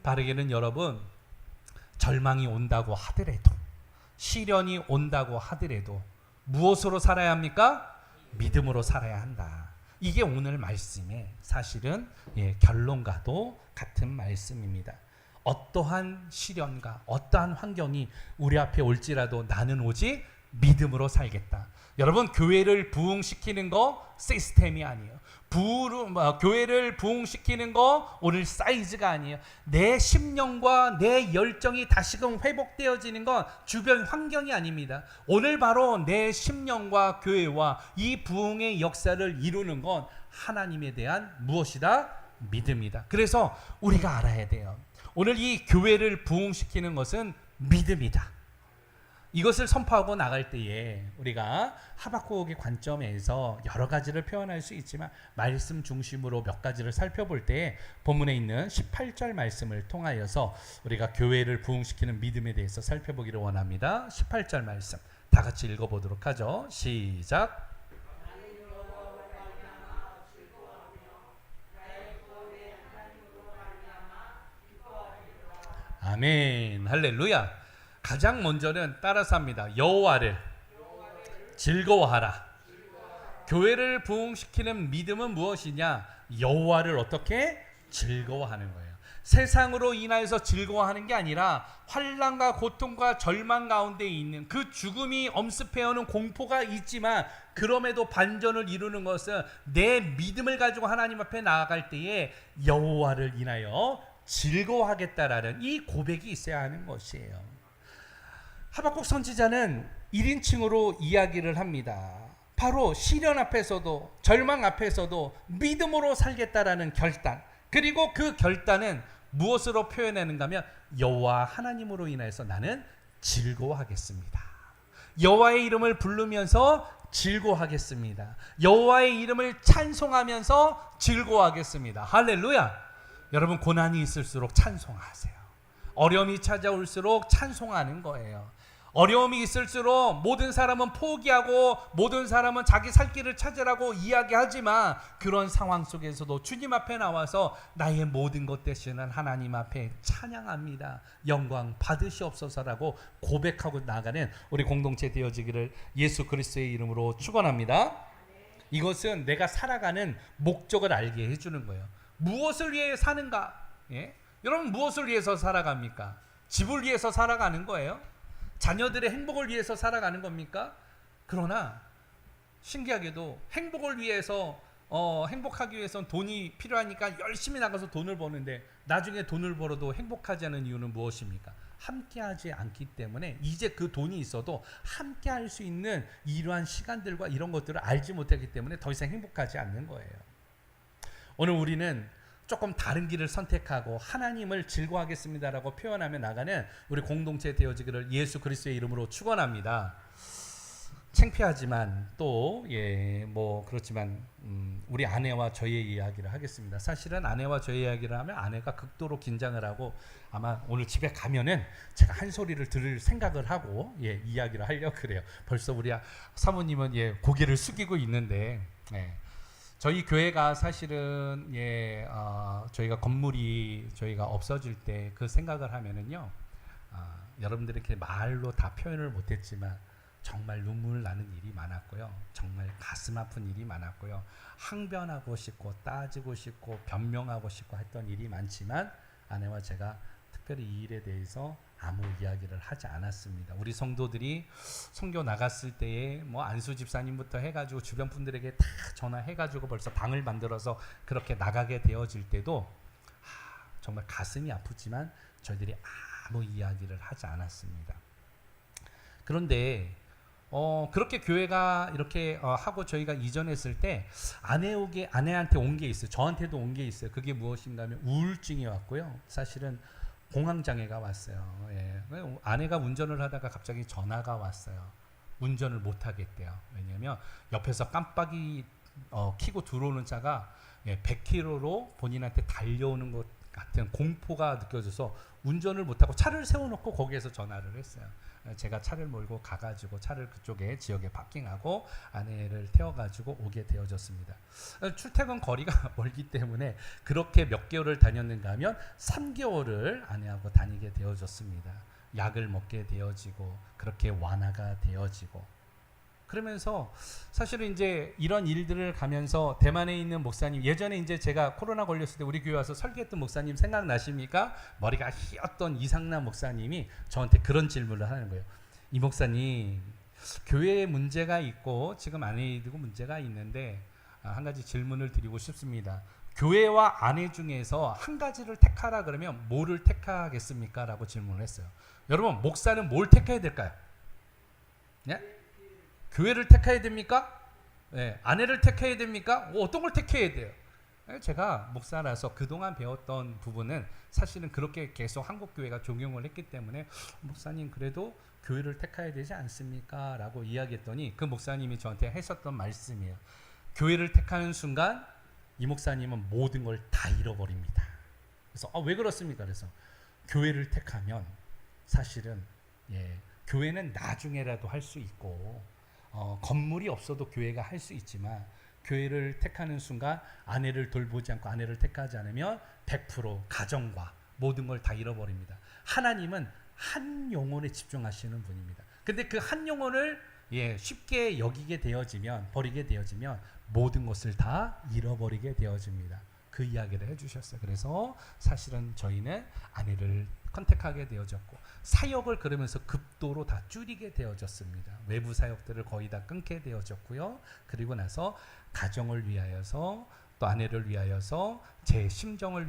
바르게는 여러분, 절망이 온다고 하더라도, 시련이 온다고 하더라도 무엇으로 살아야 합니까? 믿음으로 살아야 한다. 이게 오늘 말씀의 사실은 결론과도 같은 말씀입니다. 어떠한 시련과 어떠한 환경이 우리 앞에 올지라도 나는 오직 믿음으로 살겠다. 여러분, 교회를 부흥시키는 거 시스템이 아니에요. 교회를 부흥시키는 거 오늘 사이즈가 아니에요. 내 심령과 내 열정이 다시금 회복되어지는 건 주변 환경이 아닙니다. 오늘 바로 내 심령과 교회와 이 부흥의 역사를 이루는 건 하나님에 대한 무엇이다? 믿음이다. 그래서 우리가 알아야 돼요. 오늘 이 교회를 부흥시키는 것은 믿음이다. 이것을 선포하고 나갈 때에 우리가 하박국의 관점에서 여러 가지를 표현할 수 있지만 말씀 중심으로 몇 가지를 살펴볼 때 본문에 있는 18절 말씀을 통하여서 우리가 교회를 부흥시키는 믿음에 대해서 살펴보기를 원합니다. 18절 말씀 다 같이 읽어보도록 하죠. 시작. 아멘. 할렐루야. 가장 먼저는 따라서 합니다. 여호와를 즐거워하라. 교회를 부흥시키는 믿음은 무엇이냐? 여호와를 어떻게 즐거워하는 거예요. 세상으로 인하여서 즐거워하는 게 아니라 환난과 고통과 절망 가운데 있는 그 죽음이 엄습해오는 공포가 있지만 그럼에도 반전을 이루는 것은 내 믿음을 가지고 하나님 앞에 나아갈 때에 여호와를 인하여 즐거워하겠다라는 이 고백이 있어야 하는 것이에요. 하박국 선지자는 1인칭으로 이야기를 합니다. 바로 시련 앞에서도 절망 앞에서도 믿음으로 살겠다라는 결단, 그리고 그 결단은 무엇으로 표현하는가 하면 여호와 하나님으로 인해서 나는 즐거워하겠습니다. 여호와의 이름을 부르면서 즐거워하겠습니다. 여호와의 이름을 찬송하면서 즐거워하겠습니다. 할렐루야. 여러분, 고난이 있을수록 찬송하세요. 어려움이 찾아올수록 찬송하는 거예요. 어려움이 있을수록 모든 사람은 포기하고 모든 사람은 자기 살 길을 찾으라고 이야기하지만 그런 상황 속에서도 주님 앞에 나와서 나의 모든 것 되시는 하나님 앞에 찬양합니다. 영광 받으시옵소서라고 고백하고 나가는 우리 공동체 되어지기를 예수 그리스도의 이름으로 축원합니다. 이것은 내가 살아가는 목적을 알게 해주는 거예요. 무엇을 위해 사는가? 예? 여러분, 무엇을 위해서 살아갑니까? 집을 위해서 살아가는 거예요? 자녀들의 행복을 위해서 살아가는 겁니까? 그러나 신기하게도 행복을 위해서 행복하기 위해서는 돈이 필요하니까 열심히 나가서 돈을 버는데 나중에 돈을 벌어도 행복하지 않은 이유는 무엇입니까? 함께하지 않기 때문에 이제 그 돈이 있어도 함께할 수 있는 이러한 시간들과 이런 것들을 알지 못하기 때문에 더 이상 행복하지 않는 거예요. 오늘 우리는 조금 다른 길을 선택하고 하나님을 즐거워하겠습니다라고 표현하며 나가는 우리 공동체 되어지기를 예수 그리스도의 이름으로 축원합니다. 창피하지만 또 그렇지만 우리 아내와 저의 이야기를 하겠습니다. 사실은 아내와 저의 이야기를 하면 아내가 극도로 긴장을 하고 아마 오늘 집에 가면은 제가 한 소리를 들을 생각을 하고 이야기를 하려고 그래요. 벌써 우리 사모님은 고개를 숙이고 있는데 저희 교회가 사실은 저희가 건물이 저희가 없어질 때 그 생각을 하면은요, 여러분들이 이렇게 말로 다 표현을 못했지만 정말 눈물 나는 일이 많았고요, 정말 가슴 아픈 일이 많았고요, 항변하고 싶고 따지고 싶고 변명하고 싶고 했던 일이 많지만 아내와 제가 특별히 이 일에 대해서 아무 이야기를 하지 않았습니다. 우리 성도들이 선교 나갔을 때에 안수 집사님부터 해가지고 주변 분들에게 다 전화해가지고 벌써 방을 만들어서 그렇게 나가게 되어질 때도 정말 가슴이 아프지만 저희들이 아무 이야기를 하지 않았습니다. 그런데 그렇게 교회가 이렇게 하고 저희가 이전했을 때 아내한테 온 게 있어요. 저한테도 온 게 있어요. 그게 무엇인가 하면 우울증이 왔고요. 사실은 공황장애가 왔어요. 아내가 운전을 하다가 갑자기 전화가 왔어요. 운전을 못 하겠대요. 왜냐하면 옆에서 깜빡이 켜고 들어오는 차가 100km로 본인한테 달려오는 것 같은 공포가 느껴져서 운전을 못하고 차를 세워놓고 거기에서 전화를 했어요. 제가 차를 몰고 가가지고 차를 그쪽에 지역에 파킹하고 아내를 태워가지고 오게 되어졌습니다. 출퇴근 거리가 멀기 때문에 그렇게 몇 개월을 다녔는가 하면 3개월을 아내하고 다니게 되어졌습니다. 약을 먹게 되어지고 그렇게 완화가 되어지고 그러면서 사실은 이제 이런 일들을 가면서 대만에 있는 목사님, 예전에 이제 제가 코로나 걸렸을 때 우리 교회 와서 설교했던 목사님 생각나십니까? 머리가 희었던 이상남 목사님이 저한테 그런 질문을 하는 거예요. 이 목사님, 교회에 문제가 있고 지금 아내이고 문제가 있는데 한 가지 질문을 드리고 싶습니다. 교회와 아내 중에서 한 가지를 택하라 그러면 뭐를 택하겠습니까? 라고 질문을 했어요. 여러분, 목사는 뭘 택해야 될까요? 네? 교회를 택해야 됩니까? 아내를 택해야 됩니까? 어떤 걸 택해야 돼요? 제가 목사라서 그동안 배웠던 부분은 사실은 그렇게 계속 한국교회가 적용을 했기 때문에 목사님 그래도 교회를 택해야 되지 않습니까? 라고 이야기했더니 그 목사님이 저한테 하셨던 말씀이에요. 교회를 택하는 순간 이 목사님은 모든 걸 다 잃어버립니다. 그래서 왜 그렇습니까? 그래서 교회를 택하면 사실은 교회는 나중에라도 할 수 있고 건물이 없어도 교회가 할 수 있지만 교회를 택하는 순간 아내를 돌보지 않고 아내를 택하지 않으면 100% 가정과 모든 걸 다 잃어버립니다. 하나님은 한 영혼에 집중하시는 분입니다. 근데 그 한 영혼을 쉽게 여기게 되어지면, 버리게 되어지면 모든 것을 다 잃어버리게 되어집니다. 그 이야기를 해주셨어요. 그래서 사실은 저희는 아내를 컨택하게 되어졌고, 사역을 그러면서 급도로 다 줄이게 되어졌습니다. 외부 사역들을 거의 다 끊게 되어졌고요. 그리고 나서 가정을 위하여서, 또 아내를 위하여서, 제 심령을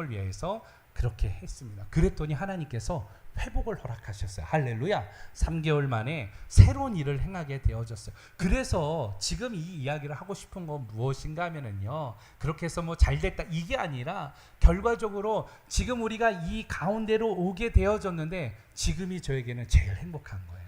위해서 그렇게 했습니다. 그랬더니 하나님께서 회복을 허락하셨어요. 할렐루야. 3개월 만에 새로운 일을 행하게 되어졌어요. 그래서 지금 이 이야기를 하고 싶은 건 무엇인가 하면은요, 그렇게 해서 뭐 잘됐다 이게 아니라 결과적으로 지금 우리가 이 가운데로 오게 되어졌는데 지금이 저에게는 제일 행복한 거예요.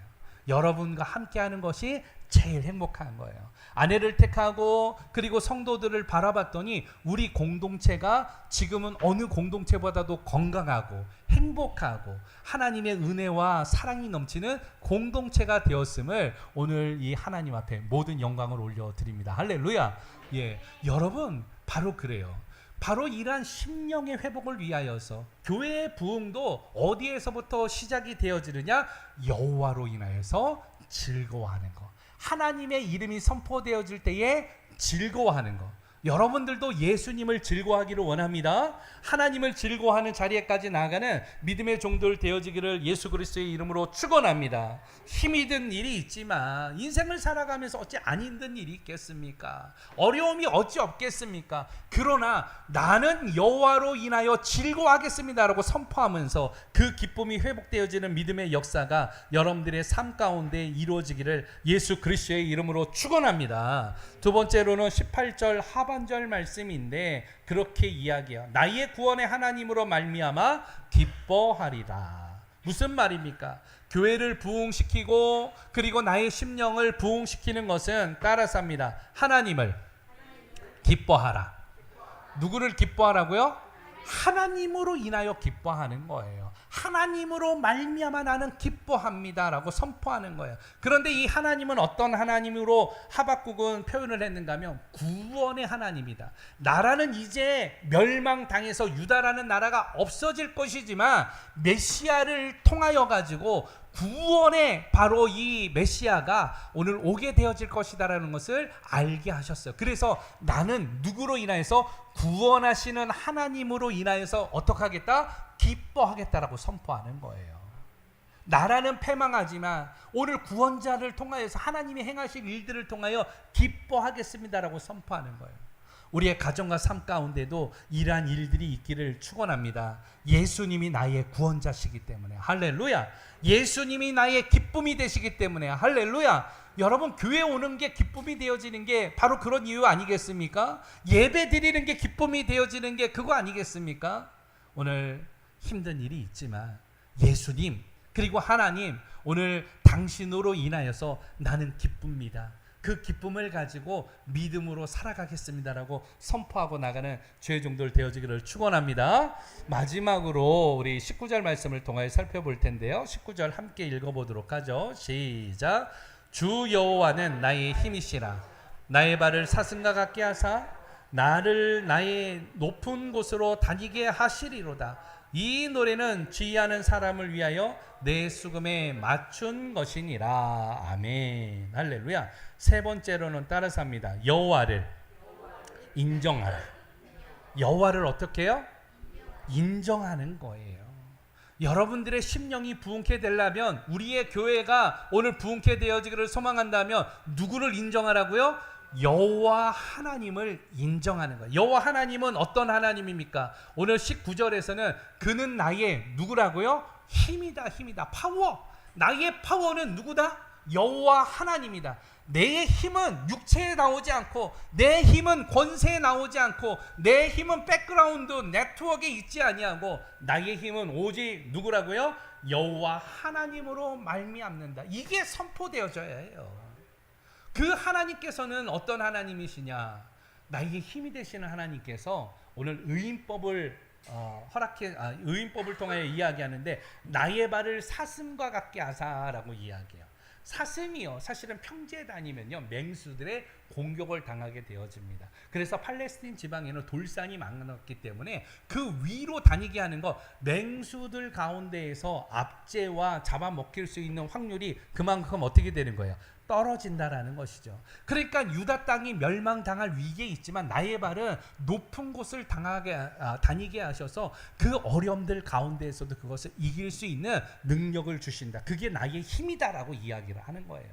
여러분과 함께하는 것이 제일 행복한 거예요. 아내를 택하고 그리고 성도들을 바라봤더니 우리 공동체가 지금은 어느 공동체보다도 건강하고 행복하고 하나님의 은혜와 사랑이 넘치는 공동체가 되었음을 오늘 이 하나님 앞에 모든 영광을 올려드립니다. 할렐루야. 여러분 바로 그래요. 바로 이러한 심령의 회복을 위하여서 교회의 부흥도 어디에서부터 시작이 되어지느냐? 여호와로 인하여서 즐거워하는 것. 하나님의 이름이 선포되어질 때에 즐거워하는 것. 여러분들도 예수님을 즐거워하기를 원합니다. 하나님을 즐거워하는 자리에까지 나아가는 믿음의 종들 되어지기를 예수 그리스도의 이름으로 축원합니다. 힘이 든 일이 있지만 인생을 살아가면서 어찌 안 힘든 일이 있겠습니까? 어려움이 어찌 없겠습니까? 그러나 나는 여호와로 인하여 즐거워하겠습니다라고 선포하면서 그 기쁨이 회복되어지는 믿음의 역사가 여러분들의 삶 가운데 이루어지기를 예수 그리스도의 이름으로 축원합니다. 두 번째로는 18절 하반절 말씀인데 그렇게 이야기해요. 나의 구원의 하나님으로 말미암아 기뻐하리라. 무슨 말입니까? 교회를 부흥시키고 그리고 나의 심령을 부흥시키는 것은 따라서 합니다. 하나님을 기뻐하라. 누구를 기뻐하라고요? 하나님으로 인하여 기뻐하는 거예요. 하나님으로 말미암아 나는 기뻐합니다라고 선포하는 거예요. 그런데 이 하나님은 어떤 하나님으로 하박국은 표현을 했는가 하면 구원의 하나님이다. 나라는 이제 멸망당해서 유다라는 나라가 없어질 것이지만 메시아를 통하여 가지고 구원의 바로 이 메시아가 오늘 오게 되어질 것이다라는 것을 알게 하셨어요. 그래서 나는 누구로 인하여서 구원하시는 하나님으로 인하여서 어떻게 하겠다? 기뻐하겠다라고 선포하는 거예요. 나라는 패망하지만 오늘 구원자를 통하여서 하나님이 행하실 일들을 통하여 기뻐하겠습니다라고 선포하는 거예요. 우리의 가정과 삶 가운데도 이러한 일들이 있기를 축원합니다. 예수님이 나의 구원자시기 때문에 할렐루야. 예수님이 나의 기쁨이 되시기 때문에 할렐루야. 여러분 교회 오는 게 기쁨이 되어지는 게 바로 그런 이유 아니겠습니까? 예배 드리는 게 기쁨이 되어지는 게 그거 아니겠습니까? 오늘 힘든 일이 있지만 예수님 그리고 하나님 오늘 당신으로 인하여서 나는 기쁩니다. 그 기쁨을 가지고 믿음으로 살아가겠습니다라고 선포하고 나가는 주의 종들 되어지기를 축원합니다. 마지막으로 우리 19절 말씀을 통하여 살펴볼 텐데요. 19절 함께 읽어보도록 하죠. 시작. 주 여호와는 나의 힘이시라. 나의 발을 사슴과 같게 하사 나를 나의 높은 곳으로 다니게 하시리로다. 이 노래는 지휘하는 사람을 위하여 내 수금에 맞춘 것이니라. 아멘. 할렐루야. 세 번째로는 따라서 합니다. 여호와를 인정하라. 여호와를 어떻게 해요? 인정하는 거예요. 여러분들의 심령이 부흥케 되려면 우리의 교회가 오늘 부흥케 되어지기를 소망한다면 누구를 인정하라고요? 여호와 하나님을 인정하는 거예요. 여호와 하나님은 어떤 하나님입니까? 오늘 19절에서는 그는 나의 누구라고요? 힘이다. 힘이다. 파워. 나의 파워는 누구다? 여호와 하나님이다. 내 힘은 육체에 나오지 않고 내 힘은 권세에 나오지 않고 내 힘은 백그라운드 네트워크에 있지 아니하고 나의 힘은 오직 누구라고요? 여호와 하나님으로 말미암는다. 이게 선포되어져야 해요. 그 하나님께서는 어떤 하나님이시냐? 나에게 힘이 되시는 하나님께서 오늘 의인법을 의인법을 통하여 이야기하는데 나의 발을 사슴과 같게 하사라고 이야기해요. 사슴이요 사실은 평지에 다니면요 맹수들의 공격을 당하게 되어집니다. 그래서 팔레스틴 지방에는 돌산이 많았기 때문에 그 위로 다니게 하는 거, 맹수들 가운데에서 압제와 잡아먹힐 수 있는 확률이 그만큼 어떻게 되는 거예요? 떨어진다라는 것이죠. 그러니까 유다 땅이 멸망당할 위기에 있지만 나의 발은 높은 곳을 다니게 하셔서 그 어려움들 가운데에서도 그것을 이길 수 있는 능력을 주신다. 그게 나의 힘이다라고 이야기를 하는 거예요.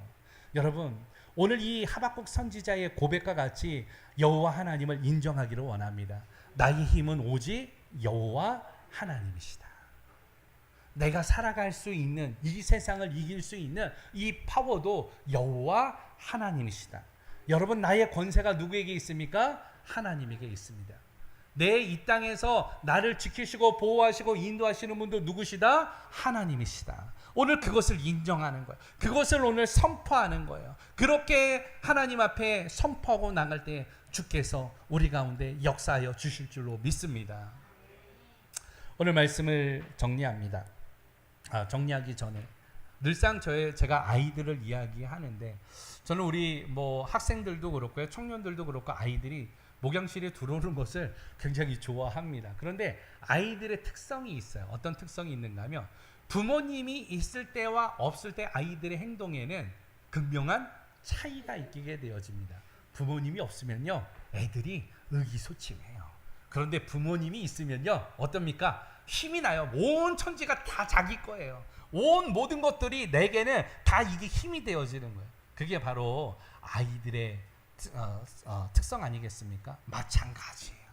여러분, 오늘 이 하박국 선지자의 고백과 같이 여호와 하나님을 인정하기를 원합니다. 나의 힘은 오직 여호와 하나님이시다. 내가 살아갈 수 있는, 이 세상을 이길 수 있는 이 파워도 여호와 하나님이시다. 여러분, 나의 권세가 누구에게 있습니까? 하나님에게 있습니다. 내 이 땅에서 나를 지키시고 보호하시고 인도하시는 분도 누구시다? 하나님이시다. 오늘 그것을 인정하는 거예요. 그것을 오늘 선포하는 거예요. 그렇게 하나님 앞에 선포하고 나갈 때 주께서 우리 가운데 역사하여 주실 줄로 믿습니다. 오늘 말씀을 정리합니다. 정리하기 전에 늘상 제가 아이들을 이야기하는데, 저는 우리 학생들도 그렇고요, 청년들도 그렇고 아이들이 목양실에 들어오는 것을 굉장히 좋아합니다. 그런데 아이들의 특성이 있어요. 어떤 특성이 있는가 하면, 부모님이 있을 때와 없을 때 아이들의 행동에는 극명한 차이가 있게 되어집니다. 부모님이 없으면요, 애들이 의기소침해요. 그런데 부모님이 있으면요, 어떻습니까? 힘이 나요. 온 천지가 다 자기 거예요. 온 모든 것들이 내게는 다 이게 힘이 되어지는 거예요. 그게 바로 아이들의 특성 아니겠습니까? 마찬가지예요.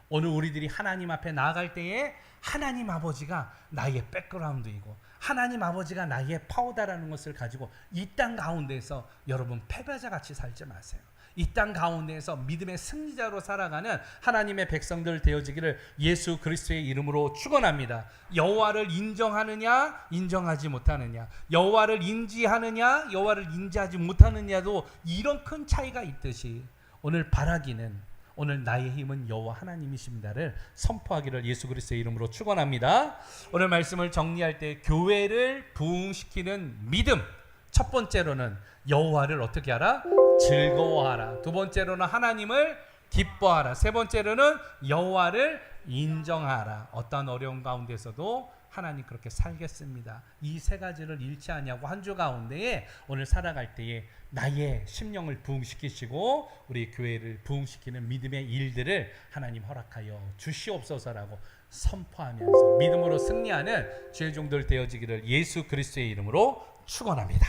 오늘 우리들이 하나님 앞에 나아갈 때에 하나님 아버지가 나의 백그라운드이고 하나님 아버지가 나의 파워다라는 것을 가지고 이 땅 가운데서 여러분 패배자 같이 살지 마세요. 이 땅 가운데에서 믿음의 승리자로 살아가는 하나님의 백성들 되어지기를 예수 그리스도의 이름으로 축원합니다. 여호와를 인정하느냐 인정하지 못하느냐, 여호와를 인지하느냐 여호와를 인지하지 못하느냐도 이런 큰 차이가 있듯이 오늘 바라기는, 오늘 나의 힘은 여호와 하나님이십니다를 선포하기를 예수 그리스도의 이름으로 축원합니다. 오늘 말씀을 정리할 때 교회를 부흥시키는 믿음, 첫 번째로는 여호와를 어떻게 하라? 즐거워하라. 두 번째로는 하나님을 기뻐하라. 세 번째로는 여호와를 인정하라. 어떠한 어려움 가운데서도 하나님 그렇게 살겠습니다. 이 세 가지를 잃지 않냐고 한 주 가운데에 오늘 살아갈 때에 나의 심령을 부흥시키시고 우리 교회를 부흥시키는 믿음의 일들을 하나님 허락하여 주시옵소서라고 선포하면서 믿음으로 승리하는 주의 종들 되어지기를 예수 그리스도의 이름으로 축원합니다.